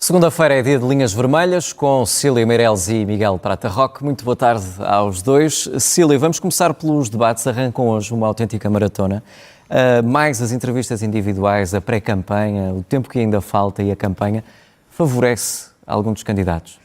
Segunda-feira é dia de linhas vermelhas com Cília Meireles e Miguel Prata Roque. Muito boa tarde aos dois. Cília, vamos começar pelos debates. Arrancam hoje uma autêntica maratona. Mais as entrevistas individuais, a pré-campanha, o tempo que ainda falta e a campanha, favorece algum dos candidatos?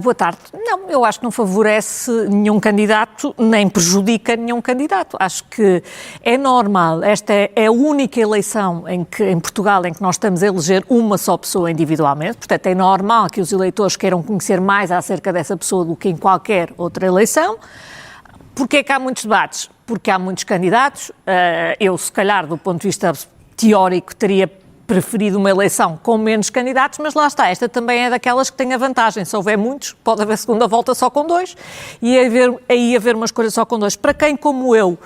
Boa tarde. Não, eu acho que não favorece nenhum candidato, nem prejudica nenhum candidato. Acho que é normal. Esta é a única eleição em Portugal em que nós estamos a eleger uma só pessoa individualmente. Portanto, é normal que os eleitores queiram conhecer mais acerca dessa pessoa do que em qualquer outra eleição. Porquê é que há muitos debates? Porque há muitos candidatos. Eu, se calhar, do ponto de vista teórico, teria preferido uma eleição com menos candidatos, mas lá está, esta também é daquelas que tem a vantagem, se houver muitos, pode haver segunda volta só com dois, e aí haver uma escolha só com dois. Para quem, como eu,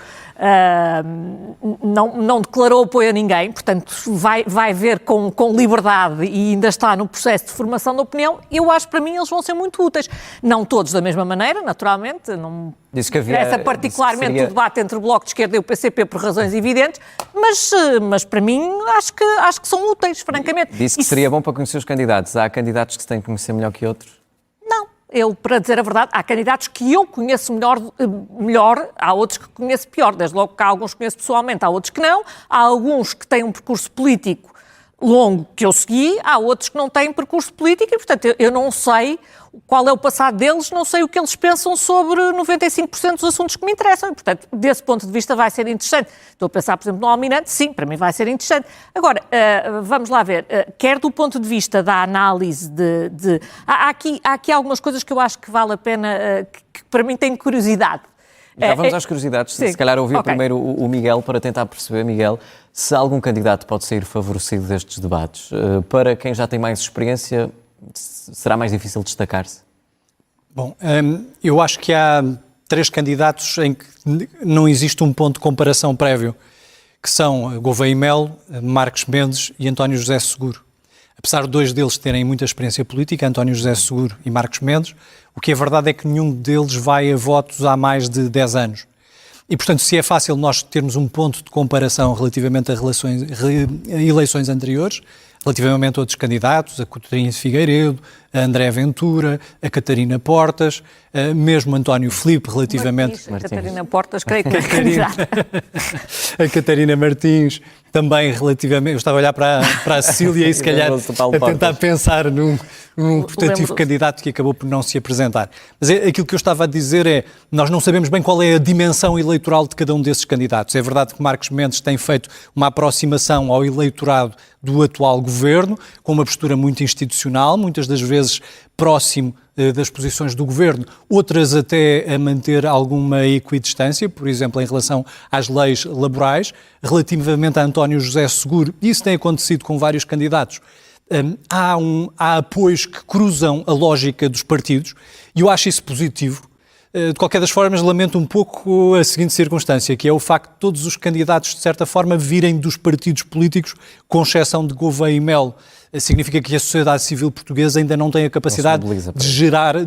não declarou apoio a ninguém, portanto vai ver com liberdade e ainda está no processo de formação de opinião, eu acho que para mim eles vão ser muito úteis. Não todos da mesma maneira, naturalmente, não disse que havia, interessa particularmente o debate entre o Bloco de Esquerda e o PCP por razões evidentes, mas para mim acho que são úteis, francamente. Disse que seria bom para conhecer os candidatos. Há candidatos que se têm que conhecer melhor que outros? Eu, para dizer a verdade, há candidatos que eu conheço melhor, há outros que conheço pior. Desde logo que há alguns que conheço pessoalmente, há outros que não. Há alguns que têm um percurso político longo que eu segui, há outros que não têm percurso político e, portanto, eu não sei qual é o passado deles, não sei o que eles pensam sobre 95% dos assuntos que me interessam e, portanto, desse ponto de vista vai ser interessante. Estou a pensar, por exemplo, no Almirante, sim, para mim vai ser interessante. Agora, vamos lá ver, quer do ponto de vista da análise há aqui algumas coisas que eu acho que vale a pena, que para mim têm curiosidade. Já vamos às curiosidades. Sim. Se calhar ouvir primeiro o Miguel para tentar perceber, Miguel, se algum candidato pode sair favorecido destes debates. Para quem já tem mais experiência, será mais difícil destacar-se? Bom, eu acho que há três candidatos em que não existe um ponto de comparação prévio, que são Gouveia e Melo, Marcos Mendes e António José Seguro. Apesar de dois deles terem muita experiência política, António José Seguro e Marcos Mendes, o que é verdade é que nenhum deles vai a votos há mais de 10 anos. E, portanto, se é fácil nós termos um ponto de comparação relativamente a eleições anteriores, relativamente a outros candidatos, a Coutinho Figueiredo, a André Ventura, a Catarina Portas, mesmo António Filipe, relativamente... Martins. Catarina Portas, creio que é candidata. A Catarina Martins, também relativamente... Eu estava a olhar para a Cília e, se calhar, a tentar pensar num portativo candidato que acabou por não se apresentar. Mas aquilo que eu estava a dizer é, nós não sabemos bem qual é a dimensão eleitoral de cada um desses candidatos. É verdade que Marcos Mendes tem feito uma aproximação ao eleitorado do atual governo, com uma postura muito institucional, muitas das vezes próximo das posições do governo, outras até a manter alguma equidistância, por exemplo, em relação às leis laborais. Relativamente a António José Seguro, isso tem acontecido com vários candidatos. Há apoios que cruzam a lógica dos partidos e eu acho isso positivo. De qualquer das formas, lamento um pouco a seguinte circunstância, que é o facto de todos os candidatos, de certa forma, virem dos partidos políticos, com exceção de Gouveia e Melo. Significa que a sociedade civil portuguesa ainda não tem a capacidade de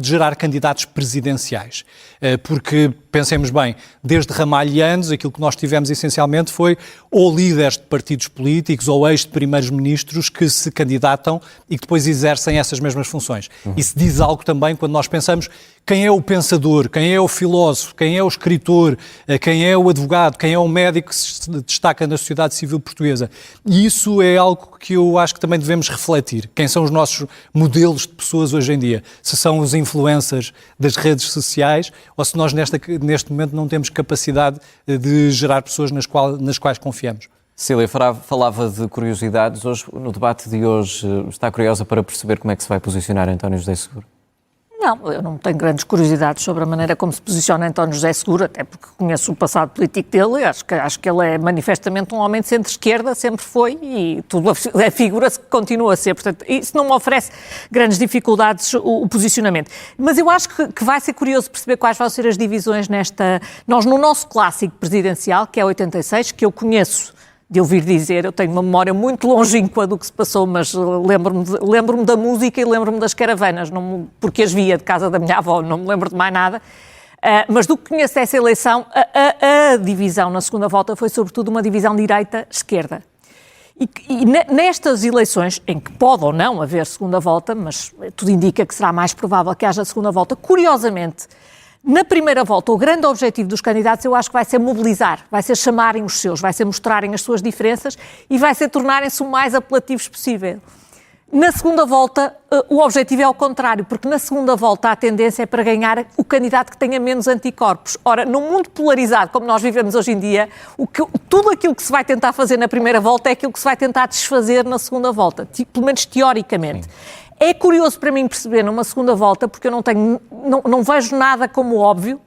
gerar candidatos presidenciais. Porque, pensemos bem, desde Ramalhianos, aquilo que nós tivemos essencialmente foi ou líderes de partidos políticos ou ex-primeiros-ministros que se candidatam e que depois exercem essas mesmas funções. Isso diz algo também quando nós pensamos quem é o pensador, quem é o filósofo, quem é o escritor, quem é o advogado, quem é o médico que se destaca na sociedade civil portuguesa. E isso é algo que eu acho que também devemos refletir. Quem são os nossos modelos de pessoas hoje em dia? Se são os influencers das redes sociais ou se nós neste momento não temos capacidade de gerar pessoas nas quais confiamos? Cília, falava de curiosidades. Hoje, no debate de hoje, está curiosa para perceber como é que se vai posicionar António José Seguro? Não, eu não tenho grandes curiosidades sobre a maneira como se posiciona António José Seguro, até porque conheço o passado político dele, acho que ele é manifestamente um homem de centro-esquerda, sempre foi, e tudo a figura-se que continua a ser, portanto, isso não me oferece grandes dificuldades o posicionamento. Mas eu acho que vai ser curioso perceber quais vão ser as divisões nós no nosso clássico presidencial, que é 86, que eu conheço de ouvir dizer, eu tenho uma memória muito longínqua do que se passou, mas lembro-me da música e lembro-me das caravanas, porque as via de casa da minha avó, não me lembro de mais nada. Mas do que conheço dessa eleição, a divisão na segunda volta foi sobretudo uma divisão direita-esquerda. E nestas eleições, em que pode ou não haver segunda volta, mas tudo indica que será mais provável que haja segunda volta, curiosamente, na primeira volta, o grande objetivo dos candidatos eu acho que vai ser mobilizar, vai ser chamarem os seus, vai ser mostrarem as suas diferenças e vai ser tornarem-se o mais apelativos possível. Na segunda volta, o objetivo é ao contrário, porque na segunda volta a tendência é para ganhar o candidato que tenha menos anticorpos. Ora, num mundo polarizado, como nós vivemos hoje em dia, tudo aquilo que se vai tentar fazer na primeira volta é aquilo que se vai tentar desfazer na segunda volta, pelo menos teoricamente. Sim. É curioso para mim perceber numa segunda volta, porque eu não vejo nada como óbvio.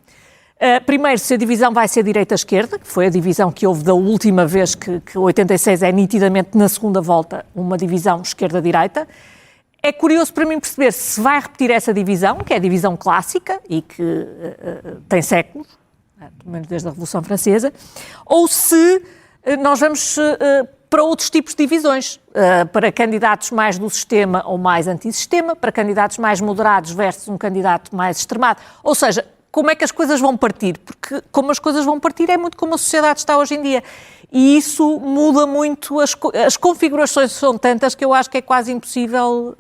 Primeiro, se a divisão vai ser direita-esquerda, que foi a divisão que houve da última vez, que 86 é nitidamente na segunda volta uma divisão esquerda-direita. É curioso para mim perceber se vai repetir essa divisão, que é a divisão clássica e que tem séculos, pelo menos desde a Revolução Francesa, ou se nós vamos para outros tipos de divisões, para candidatos mais do sistema ou mais antissistema, para candidatos mais moderados versus um candidato mais extremado. Ou seja, como é que as coisas vão partir? Porque como as coisas vão partir é muito como a sociedade está hoje em dia. E isso muda muito, as configurações são tantas que eu acho que é quase impossível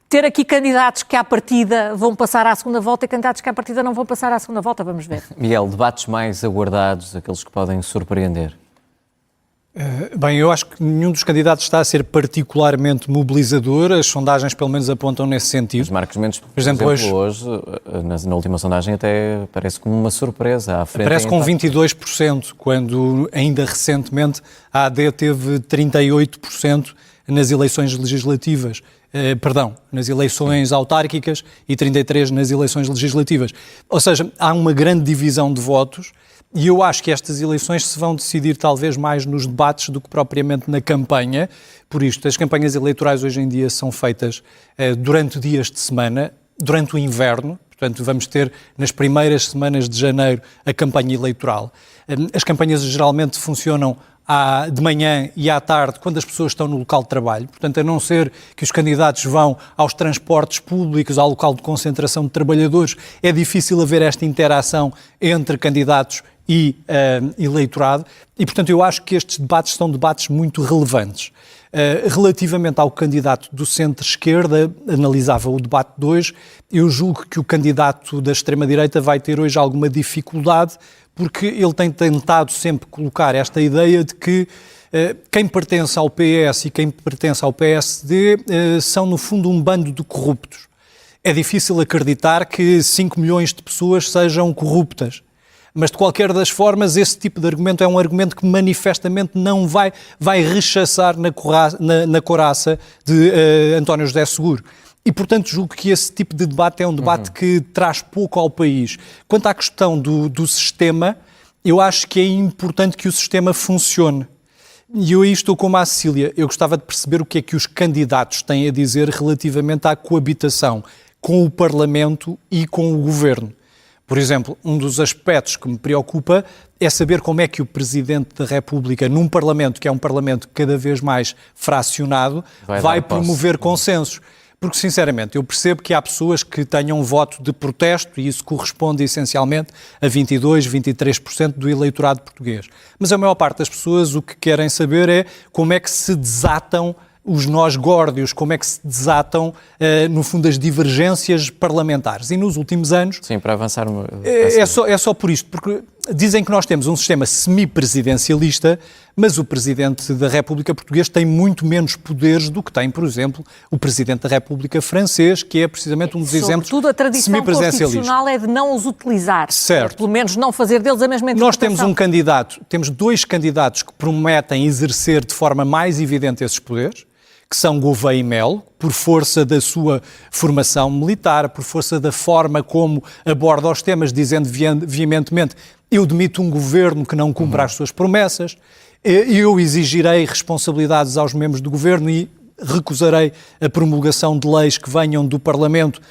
ter aqui candidatos que à partida vão passar à segunda volta e candidatos que à partida não vão passar à segunda volta, vamos ver. Miguel, debates mais aguardados, aqueles que podem surpreender? Bem, eu acho que nenhum dos candidatos está a ser particularmente mobilizador, as sondagens pelo menos apontam nesse sentido. Os Marcos Mendes, por exemplo, hoje, na última sondagem até parece como uma surpresa. À frente parece com 22%, quando ainda recentemente a AD teve 38% nas eleições legislativas. Nas eleições autárquicas e 33% nas eleições legislativas. Ou seja, há uma grande divisão de votos. E eu acho que estas eleições se vão decidir talvez mais nos debates do que propriamente na campanha. Por isto, as campanhas eleitorais hoje em dia são feitas durante dias de semana, durante o inverno. Portanto, vamos ter nas primeiras semanas de janeiro a campanha eleitoral. As campanhas geralmente funcionam de manhã e à tarde, quando as pessoas estão no local de trabalho. Portanto, a não ser que os candidatos vão aos transportes públicos, ao local de concentração de trabalhadores, é difícil haver esta interação entre candidatos e eleitorado, e portanto eu acho que estes debates são debates muito relevantes. Relativamente ao candidato do centro-esquerda, analisava o debate de hoje, eu julgo que o candidato da extrema-direita vai ter hoje alguma dificuldade, porque ele tem tentado sempre colocar esta ideia de que quem pertence ao PS e quem pertence ao PSD são no fundo um bando de corruptos. É difícil acreditar que 5 milhões de pessoas sejam corruptas. Mas, de qualquer das formas, esse tipo de argumento é um argumento que manifestamente não vai rechaçar na coraça de António José Seguro. E, portanto, julgo que esse tipo de debate é um debate que traz pouco ao país. Quanto à questão do sistema, eu acho que é importante que o sistema funcione. E eu aí estou como a Cecília. Eu gostava de perceber o que é que os candidatos têm a dizer relativamente à coabitação com o Parlamento e com o Governo. Por exemplo, um dos aspectos que me preocupa é saber como é que o Presidente da República, num Parlamento que é um Parlamento cada vez mais fracionado, vai promover consensos. Porque, sinceramente, eu percebo que há pessoas que tenham um voto de protesto e isso corresponde essencialmente a 22%, 23% do eleitorado português. Mas a maior parte das pessoas o que querem saber é como é que se desatam os nós górdios, como é que se desatam, no fundo, as divergências parlamentares. E nos últimos anos... Sim, para avançar... É só por isto, porque dizem que nós temos um sistema semipresidencialista, mas o Presidente da República Portuguesa tem muito menos poderes do que tem, por exemplo, o Presidente da República Francês, que é precisamente um dos exemplos semipresidencialistas. Sobretudo a tradição constitucional é de não os utilizar. Certo. Pelo menos não fazer deles a mesma interpretação. Nós temos dois candidatos que prometem exercer de forma mais evidente esses poderes, que são Gouveia e Melo, por força da sua formação militar, por força da forma como aborda os temas, dizendo veementemente: eu demito um governo que não cumpra as suas promessas, eu exigirei responsabilidades aos membros do governo e recusarei a promulgação de leis que venham do Parlamento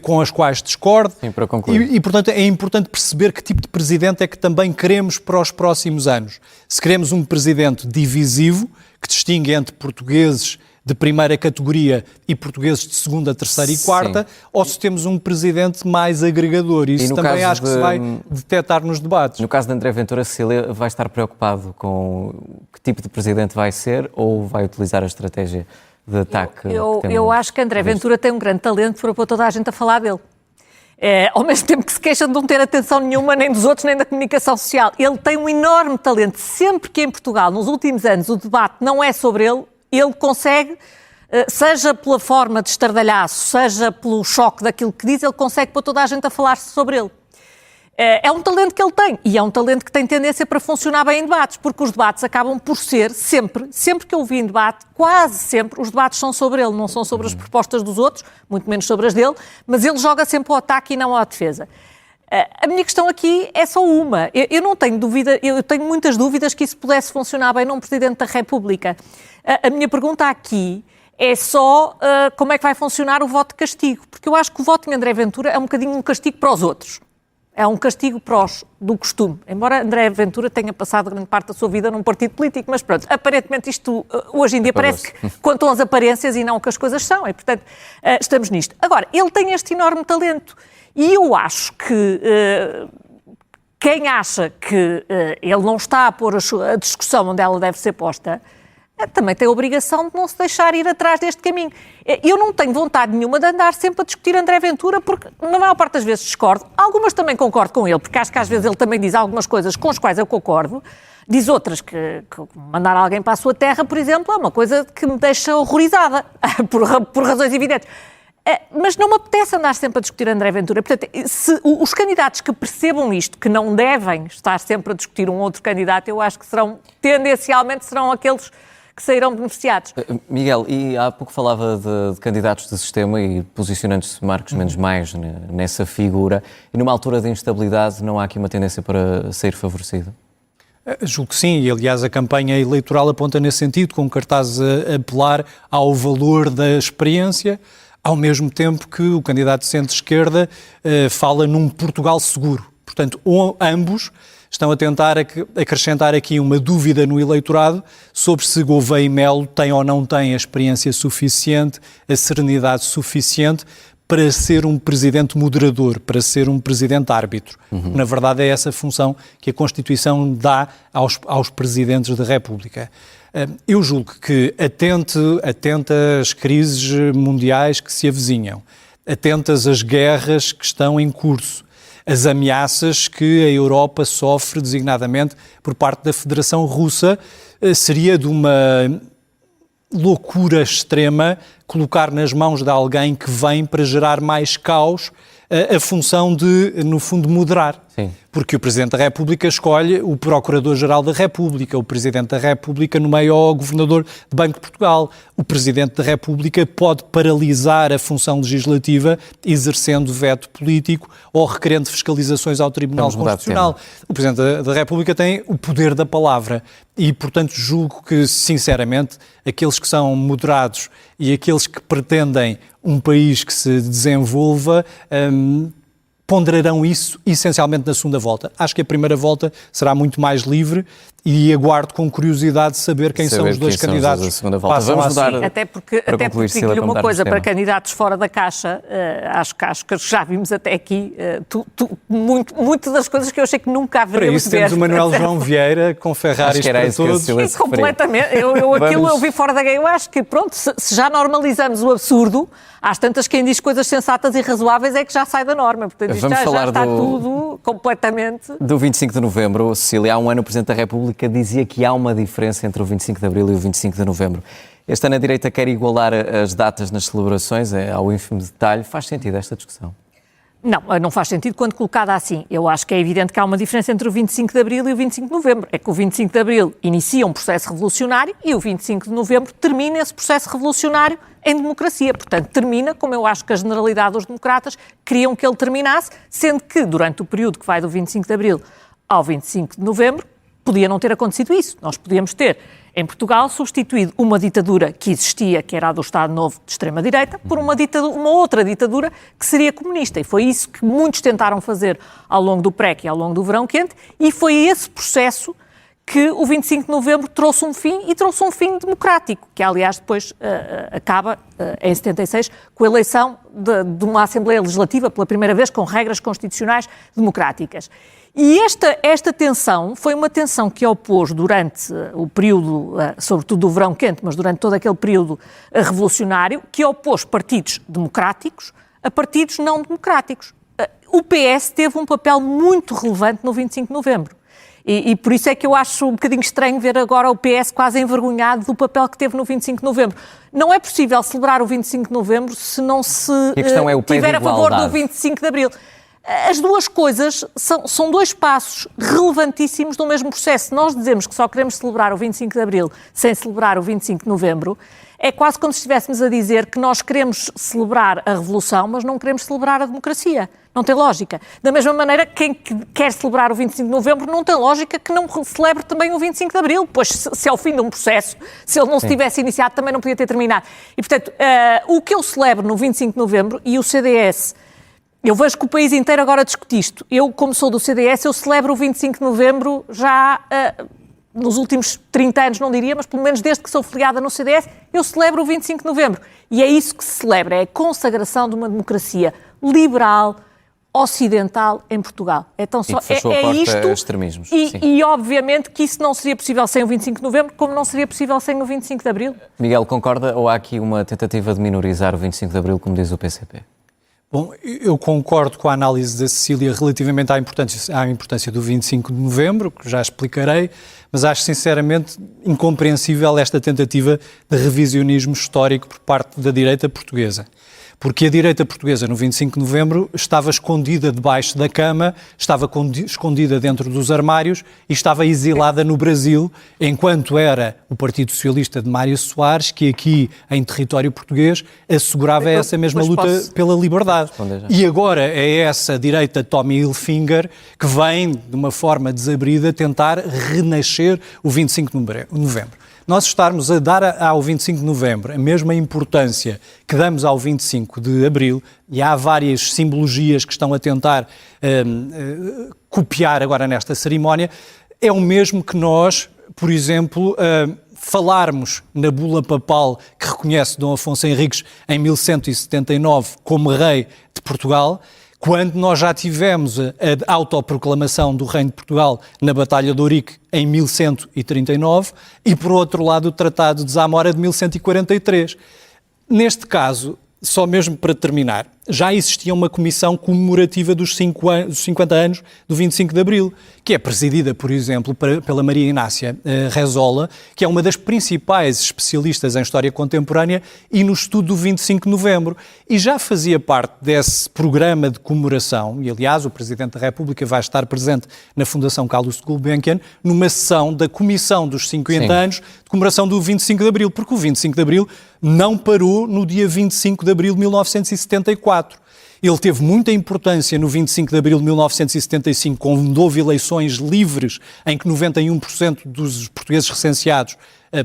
com as quais discordo. Sim, para concluir. E, portanto, é importante perceber que tipo de presidente é que também queremos para os próximos anos. Se queremos um presidente divisivo, que distingue entre portugueses de primeira categoria e portugueses de segunda, terceira e quarta, ou se temos um presidente mais agregador. Isso também acho que se vai detectar nos debates. No caso de André Ventura, Cecília, vai estar preocupado com que tipo de presidente vai ser ou vai utilizar a estratégia de ataque? Eu acho que André Ventura tem um grande talento para pôr toda a gente a falar dele. Ao mesmo tempo que se queixa de não ter atenção nenhuma, nem dos outros, nem da comunicação social. Ele tem um enorme talento. Sempre que em Portugal, nos últimos anos, o debate não é sobre ele, ele consegue, seja pela forma de estardalhaço, seja pelo choque daquilo que diz, ele consegue pôr toda a gente a falar sobre ele. É um talento que ele tem, e é um talento que tem tendência para funcionar bem em debates, porque os debates acabam por ser, sempre que eu vi em debate, quase sempre, os debates são sobre ele, não são sobre as propostas dos outros, muito menos sobre as dele, mas ele joga sempre ao ataque e não à defesa. A minha questão aqui é só uma. Eu não tenho dúvida, eu tenho muitas dúvidas que isso pudesse funcionar bem num Presidente da República. A minha pergunta aqui é só como é que vai funcionar o voto de castigo, porque eu acho que o voto em André Ventura é um bocadinho um castigo para os outros. É um castigo para os do costume. Embora André Ventura tenha passado grande parte da sua vida num partido político, mas pronto, aparentemente isto hoje em dia parece que contam as aparências e não o que as coisas são, e portanto estamos nisto. Agora, ele tem este enorme talento e eu acho que quem acha que ele não está a pôr a discussão onde ela deve ser posta, também tem a obrigação de não se deixar ir atrás deste caminho. Eu não tenho vontade nenhuma de andar sempre a discutir André Ventura, porque na maior parte das vezes discordo. Algumas também concordo com ele, porque acho que às vezes ele também diz algumas coisas com as quais eu concordo. Diz outras que mandar alguém para a sua terra, por exemplo, é uma coisa que me deixa horrorizada, por razões evidentes. Mas não me apetece andar sempre a discutir André Ventura. Portanto, se os candidatos que percebam isto, que não devem estar sempre a discutir um outro candidato, eu acho que tendencialmente serão aqueles que sairão beneficiados. Miguel, e há pouco falava de candidatos de sistema e posicionando-se Marcos Mendes mais nessa figura, e numa altura de instabilidade não há aqui uma tendência para sair favorecido? Julgo que sim, e aliás a campanha eleitoral aponta nesse sentido, com cartazes a apelar ao valor da experiência, ao mesmo tempo que o candidato de centro-esquerda fala num Portugal seguro. Portanto, ambos estão a tentar acrescentar aqui uma dúvida no eleitorado sobre se Gouveia e Melo têm ou não têm a experiência suficiente, a serenidade suficiente para ser um presidente moderador, para ser um presidente árbitro. Na verdade é essa função que a Constituição dá aos presidentes da República. Eu julgo que atenta às crises mundiais que se avizinham, atentas às guerras que estão em curso, as ameaças que a Europa sofre, designadamente por parte da Federação Russa, seria de uma loucura extrema colocar nas mãos de alguém que vem para gerar mais caos a função de, no fundo, moderar. Sim. Porque o Presidente da República escolhe o Procurador-Geral da República, o Presidente da República nomeia o Governador do Banco de Portugal. O Presidente da República pode paralisar a função legislativa exercendo veto político ou requerendo fiscalizações ao Tribunal Constitucional. O Presidente da República tem o poder da palavra e, portanto, julgo que, sinceramente, aqueles que são moderados e aqueles que pretendem um país que se desenvolva ponderarão isso essencialmente na segunda volta. Acho que a primeira volta será muito mais livre e aguardo com curiosidade saber quem são os dois candidatos. Vamos mudar. Até porque digo-lhe uma coisa, para candidatos fora da caixa, acho que já vimos até aqui muito das coisas que eu achei que nunca haveríamos de ver. Para isso temos o Manuel João Vieira com Ferraris para todos. Completamente. Eu vi fora da guerra. Eu acho que, pronto, se já normalizamos o absurdo, às tantas quem diz coisas sensatas e razoáveis é que já sai da norma. Portanto, isto já está tudo completamente... Do 25 de novembro, Cecília, há um ano o Presidente da República dizia que há uma diferença entre o 25 de abril e o 25 de novembro. Este ano a direita quer igualar as datas nas celebrações, ao ínfimo detalhe. Faz sentido esta discussão? Não faz sentido quando colocada assim. Eu acho que é evidente que há uma diferença entre o 25 de abril e o 25 de novembro. É que o 25 de abril inicia um processo revolucionário e o 25 de novembro termina esse processo revolucionário em democracia. Portanto, termina como eu acho que a generalidade dos democratas queriam que ele terminasse, sendo que durante o período que vai do 25 de abril ao 25 de novembro, podia não ter acontecido isso. Nós podíamos ter, em Portugal, substituído uma ditadura que existia, que era a do Estado Novo de extrema-direita, por uma outra ditadura que seria comunista. E foi isso que muitos tentaram fazer ao longo do PREC e ao longo do Verão Quente, e foi esse processo que o 25 de novembro trouxe um fim e trouxe um fim democrático, que aliás depois acaba em 76 com a eleição de uma Assembleia Legislativa pela primeira vez com regras constitucionais democráticas. E esta tensão foi uma tensão que opôs durante o período, sobretudo do verão quente, mas durante todo aquele período revolucionário, que opôs partidos democráticos a partidos não democráticos. O PS teve um papel muito relevante no 25 de novembro. E por isso é que eu acho um bocadinho estranho ver agora o PS quase envergonhado do papel que teve no 25 de novembro. Não é possível celebrar o 25 de novembro se não se tiver a favor do 25 de abril. As duas coisas são dois passos relevantíssimos do mesmo processo. Se nós dizemos que só queremos celebrar o 25 de abril sem celebrar o 25 de novembro, é quase como se estivéssemos a dizer que nós queremos celebrar a Revolução, mas não queremos celebrar a democracia. Não tem lógica. Da mesma maneira, quem quer celebrar o 25 de novembro não tem lógica que não celebre também o 25 de abril, pois se é o fim de um processo, se ele não se tivesse iniciado, também não podia ter terminado. E, portanto, o que eu celebro no 25 de novembro, e o CDS, eu vejo que o país inteiro agora discute isto. Eu, como sou do CDS, eu celebro o 25 de novembro já nos últimos 30 anos, não diria, mas pelo menos desde que sou filiada no CDS, eu celebro o 25 de novembro. E é isso que se celebra, é a consagração de uma democracia liberal, ocidental em Portugal. Então, só é isto. Extremismos. E obviamente que isso não seria possível sem o 25 de novembro, como não seria possível sem o 25 de abril. Miguel, concorda ou há aqui uma tentativa de minorizar o 25 de abril, como diz o PCP? Bom, eu concordo com a análise da Cecília relativamente à importância do 25 de novembro, que já explicarei, mas acho sinceramente incompreensível esta tentativa de revisionismo histórico por parte da direita portuguesa. Porque a direita portuguesa, no 25 de novembro, estava escondida debaixo da cama, estava escondida dentro dos armários e estava exilada no Brasil, enquanto era o Partido Socialista de Mário Soares, que aqui, em território português, assegurava essa mesma luta pela liberdade. E agora é essa direita Tommy Hilfiger que vem, de uma forma desabrida, tentar renascer o 25 de novembro. Nós estarmos a dar ao 25 de novembro a mesma importância que damos ao 25 de abril, e há várias simbologias que estão a tentar copiar agora nesta cerimónia, é o mesmo que nós, por exemplo, falarmos na bula papal que reconhece Dom Afonso Henriques em 1179 como rei de Portugal, quando nós já tivemos a autoproclamação do Reino de Portugal na Batalha de Ourique em 1139 e, por outro lado, o Tratado de Zamora de 1143. Neste caso, só mesmo para terminar, já existia uma comissão comemorativa dos 50 anos do 25 de Abril, que é presidida, por exemplo, pela Maria Inácia Rezola, que é uma das principais especialistas em história contemporânea e no estudo do 25 de novembro. E já fazia parte desse programa de comemoração, e aliás o Presidente da República vai estar presente na Fundação Carlos Gulbenkian, numa sessão da Comissão dos 50 anos de comemoração do 25 de Abril, porque o 25 de Abril não parou no dia 25 de Abril de 1974. Ele teve muita importância no 25 de abril de 1975, quando houve eleições livres, em que 91% dos portugueses recenseados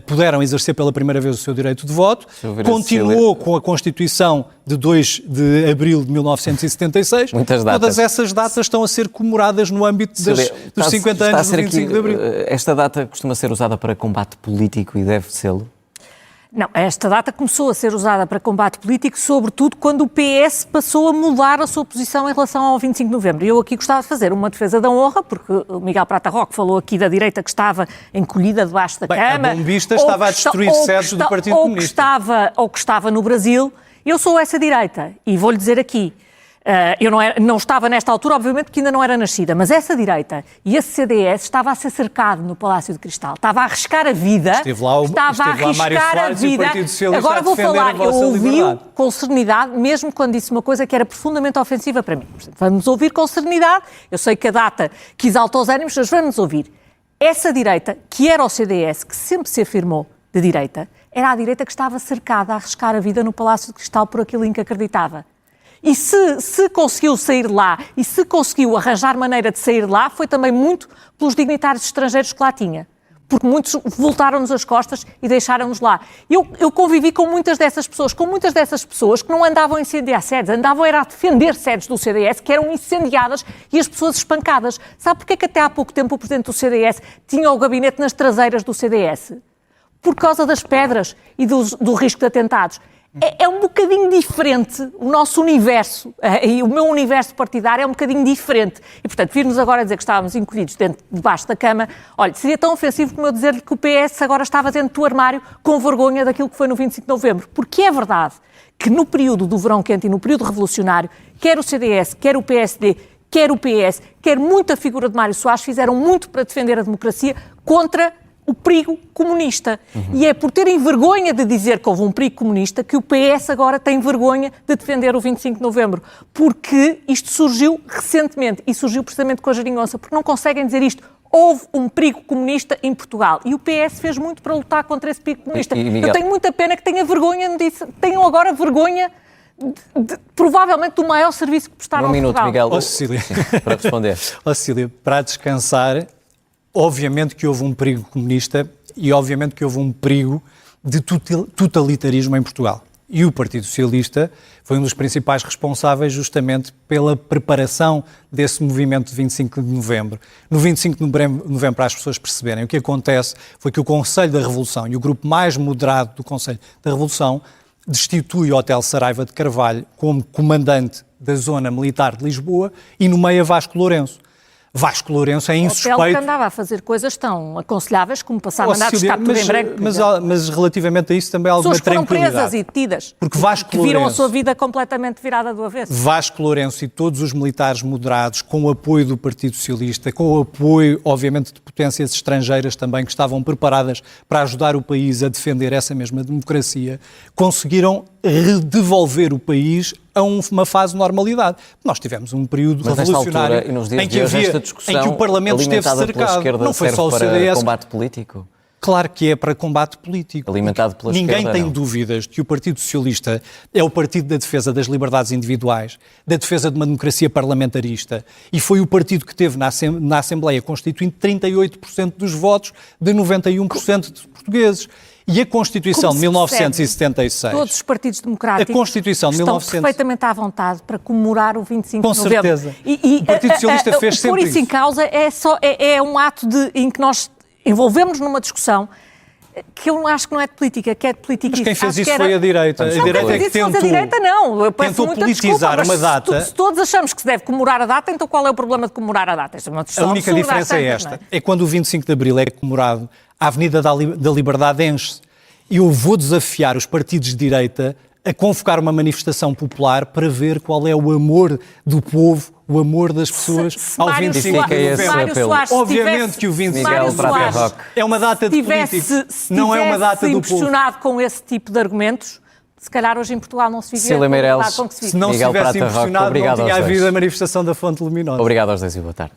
puderam exercer pela primeira vez o seu direito de voto. Continuou com a Constituição de 2 de abril de 1976. Muitas datas. Todas essas datas estão a ser comemoradas no âmbito dos 50 anos do 25 de abril. Esta data costuma ser usada para combate político e deve sê-lo? Não, esta data começou a ser usada para combate político, sobretudo quando o PS passou a mudar a sua posição em relação ao 25 de novembro. E eu aqui gostava de fazer uma defesa da honra, porque o Miguel Prata Roque falou aqui da direita que estava encolhida debaixo da cama. A bombista estava a destruir sedes do Partido Comunista. Ou que estava no Brasil. Eu sou essa direita e vou-lhe dizer aqui, eu não estava nesta altura, obviamente, que ainda não era nascida, mas essa direita e esse CDS estava a ser cercado no Palácio de Cristal, estava a arriscar a vida, estava a arriscar a vida. Agora vou falar, eu ouvi-o com serenidade, mesmo quando disse uma coisa que era profundamente ofensiva para mim. Portanto, vamos ouvir com serenidade, eu sei que a data que exalta os ânimos, mas vamos ouvir. Essa direita, que era o CDS, que sempre se afirmou de direita, era a direita que estava cercada a arriscar a vida no Palácio de Cristal por aquilo em que acreditava. E se conseguiu sair lá e se conseguiu arranjar maneira de sair lá, foi também muito pelos dignitários estrangeiros que lá tinha. porque muitos voltaram-nos as costas e deixaram-nos lá. Eu convivi com muitas dessas pessoas que não andavam a incendiar sedes, andavam a defender sedes do CDS, que eram incendiadas e as pessoas espancadas. Sabe porquê que até há pouco tempo o presidente do CDS tinha o gabinete nas traseiras do CDS? Por causa das pedras e do risco de atentados. É um bocadinho diferente o nosso universo, e o meu universo partidário é um bocadinho diferente. E, portanto, vir-nos agora dizer que estávamos encolhidos debaixo da cama, olha, seria tão ofensivo como eu dizer-lhe que o PS agora estava dentro do armário com vergonha daquilo que foi no 25 de novembro. Porque é verdade que no período do verão quente e no período revolucionário, quer o CDS, quer o PSD, quer o PS, quer muita figura de Mário Soares, fizeram muito para defender a democracia contra o perigo comunista. E é por terem vergonha de dizer que houve um perigo comunista que o PS agora tem vergonha de defender o 25 de novembro. Porque isto surgiu recentemente e surgiu precisamente com a geringonça, porque não conseguem dizer isto. Houve um perigo comunista em Portugal e o PS fez muito para lutar contra esse perigo comunista. Eu tenho muita pena que tenham agora vergonha provavelmente do maior serviço que prestaram ao Portugal. Miguel, Cecília. Sim, para responder. Cecília, para descansar, obviamente que houve um perigo comunista e obviamente que houve um perigo de totalitarismo em Portugal. E o Partido Socialista foi um dos principais responsáveis justamente pela preparação desse movimento de 25 de novembro. No 25 de novembro, para as pessoas perceberem, o que acontece foi que o Conselho da Revolução e o grupo mais moderado do Conselho da Revolução destitui o Hotel Saraiva de Carvalho como comandante da zona militar de Lisboa e nomeia Vasco Lourenço. Vasco Lourenço é insuspeito... O hotel que andava a fazer coisas tão aconselháveis como passar mandatos de estar tudo em branco. Mas relativamente a isso também há alguma tranquilidade. Pessoas foram presas e detidas, porque Vasco que viram a sua vida completamente virada do avesso. Vasco Lourenço e todos os militares moderados, com o apoio do Partido Socialista, com o apoio, obviamente, de potências estrangeiras também, que estavam preparadas para ajudar o país a defender essa mesma democracia, conseguiram devolver o país a uma fase de normalidade. Nós tivemos um período revolucionário em que o Parlamento esteve cercado. Não foi só o CDS. Combate político? Claro que é para combate político. Alimentado pela Ninguém esquerda, tem não? dúvidas que o Partido Socialista é o partido da defesa das liberdades individuais, da defesa de uma democracia parlamentarista, e foi o partido que teve na Assembleia Constituinte 38% dos votos de 91% dos portugueses. E a Constituição de 1976... Todos os partidos democráticos estão perfeitamente à vontade para comemorar o 25 de novembro. Com certeza. O Partido Socialista fez sempre isso. Pôr isso em causa é um ato em que nós envolvemos numa discussão que eu acho que não é de política, que é de politiquice. Mas quem fez isso foi a direita. A direita é que tentou politizar uma data. Se todos achamos que se deve comemorar a data, então qual é o problema de comemorar a data? A única diferença é esta. É quando o 25 de Abril é comemorado, a Avenida da Liberdade enche-se. E eu vou desafiar os partidos de direita a convocar uma manifestação popular para ver qual é o amor do povo, o amor das pessoas ao 25 de novembro. Obviamente que o 25 de novembro é uma data de político, não é uma data do povo. Se impressionado com esse tipo de argumentos, se calhar hoje em Portugal não se vivia Cecília Meireles, com que se vive. Se não se tivesse impressionado, não tinha havido a manifestação da Fonte Luminosa. Obrigado aos dois e boa tarde.